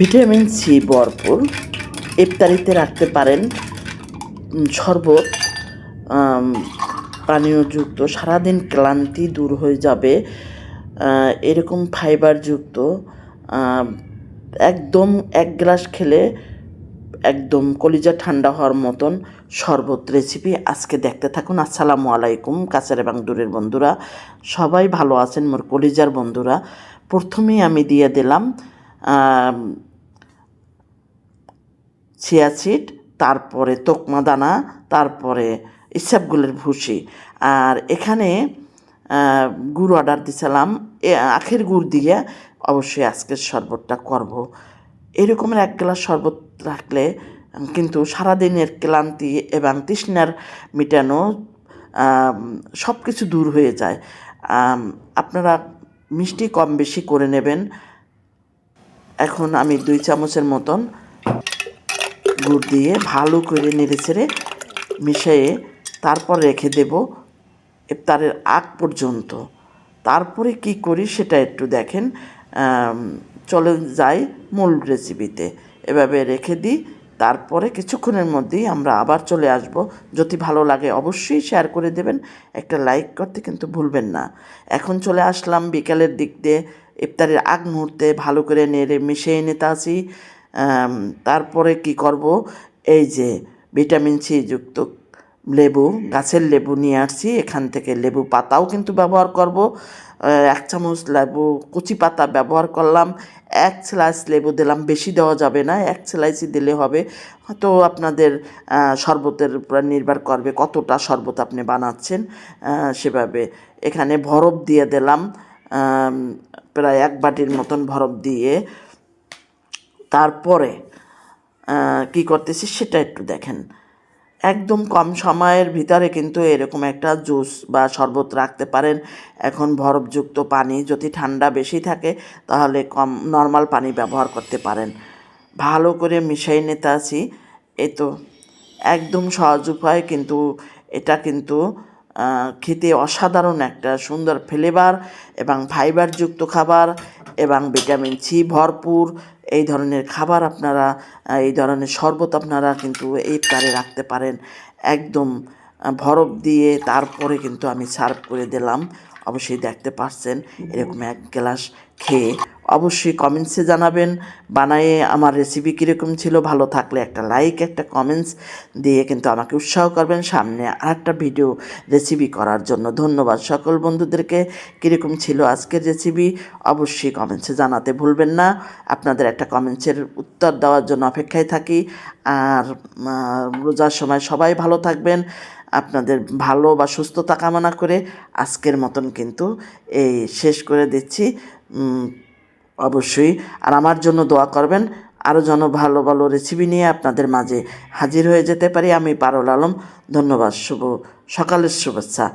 Vitamin C ভরপুর, ইফতারিতে রাখতে পারেন। শরবত পানীয়যুক্ত, সারাদিন ক্লান্তি দূর হয়ে যাবে এরকম ফাইবারযুক্ত একদম এক গ্লাস খেলে একদম কলিজা ঠান্ডা হওয়ার মতন শরবত রেসিপি আজকে দেখতে থাকুন। আসসালামু আলাইকুম কাছের এবং দূরের বন্ধুরা, সবাই ভালো আছেন মোর কলিজার বন্ধুরা। প্রথমেই আমি দিয়ে দিলাম চিয়া সিড, তারপরে তোকমা দানা, তারপরে ইসবগুলের ভুসি। আর এখানে গুড় অর্ডার দিছিলাম, আখের গুড় দিয়ে অবশ্যই আজকের শরবতটা করব। এরকমের এক গ্লাস শরবত রাখলে কিন্তু সারাদিনের ক্লান্তি এবং তৃষ্ণার মেটানো সব কিছু দূর হয়ে যায়। আপনারা মিষ্টি কম বেশি করে নেবেন। এখন আমি 2 চামচের মতন গুড় দিয়ে ভালো করে নেড়েচেড়ে মিশিয়ে তারপর রেখে দেব ইফতারের আগ পর্যন্ত। তারপরে কি করি সেটা একটু দেখেন। চলে যাই মূল রেসিপিতে। এভাবে রেখে দিই, তারপরে কিছুক্ষণের মধ্যেই আমরা আবার চলে আসব। যদি ভালো লাগে অবশ্যই শেয়ার করে দেবেন, একটা লাইক করতে কিন্তু ভুলবেন না। এখন চলে আসলাম বিকালের দিক দিয়ে, ইফতারের আগ মুহূর্তে ভালো করে নেড়ে মিশিয়ে নিতে আসি। তারপরে কি করব, এই যে ভিটামিন সি যুক্ত লেবু, গাছের লেবু নিয়ে আসছি, এখান থেকে লেবু পাতাও কিন্তু ব্যবহার করব। 1 চামচ লেবু কচি পাতা ব্যবহার করলাম, 1 স্লাইস লেবু দিলাম, বেশি দেওয়া যাবে না, 1 স্লাইসই দিলে হবে। হয়তো আপনাদের শরবতের উপর নির্ভর করবে কতটা শরবত আপনি বানাচ্ছেন সেভাবে। এখানে বরফ দিয়ে দিলাম, প্রায় 1 বাটির মতন বরফ দিয়ে তারপরে কি করতেছি সেটা একটু দেখেন। একদম কম সময়ের ভিতরে কিন্তু এরকম একটা জুস বা শরবত রাখতে পারেন। এখন বরফযুক্ত পানি, যদি ঠান্ডা বেশি থাকে তাহলে নর্মাল পানি ব্যবহার করতে পারেন। ভালো করে মিশিয়ে নিতে আসি। এই তো একদম সহজ উপায়, কিন্তু এটা কিন্তু খেতে অসাধারণ একটা সুন্দর ফ্লেভার এবং ফাইবারযুক্ত খাবার এবং ভিটামিন সি ভরপুর এই ধরনের খাবার আপনারা, এই ধরনের শরবত আপনারা কিন্তু ইফতারে রাখতে পারেন। একদম বরফ দিয়ে তারপরে কিন্তু আমি সার্ভ করে দিলাম। অবশ্যই দেখতে পাচ্ছেন এরকম 1 গ্লাস খেয়ে অবশ্যই কমেন্টসে জানাবেন বানায়ে আমার রেসিপি কীরকম ছিল। ভালো থাকলে একটা লাইক, একটা কমেন্টস দিয়ে কিন্তু আমাকে উৎসাহ করবেন সামনে আরেকটা ভিডিও রেসিপি করার জন্য। ধন্যবাদ সকল বন্ধুদেরকে। কীরকম ছিল আজকের রেসিপি অবশ্যই কমেন্টসে জানাতে ভুলবেন না। আপনাদের একটা কমেন্টসের উত্তর দেওয়ার জন্য অপেক্ষায় থাকি। আর রোজার সময় সবাই ভালো থাকবেন, আপনাদের ভালো বা সুস্থতা কামনা করে আজকের মতন কিন্তু এই শেষ করে দিচ্ছি। অবশ্যই আর আমার জন্য দোয়া করবেন, আরও যেন ভালো ভালো রেসিপি নিয়ে আপনাদের মাঝে হাজির হয়ে যেতে পারি। আমি পারুল আলম, ধন্যবাদ। শুভ সকালের শুভেচ্ছা।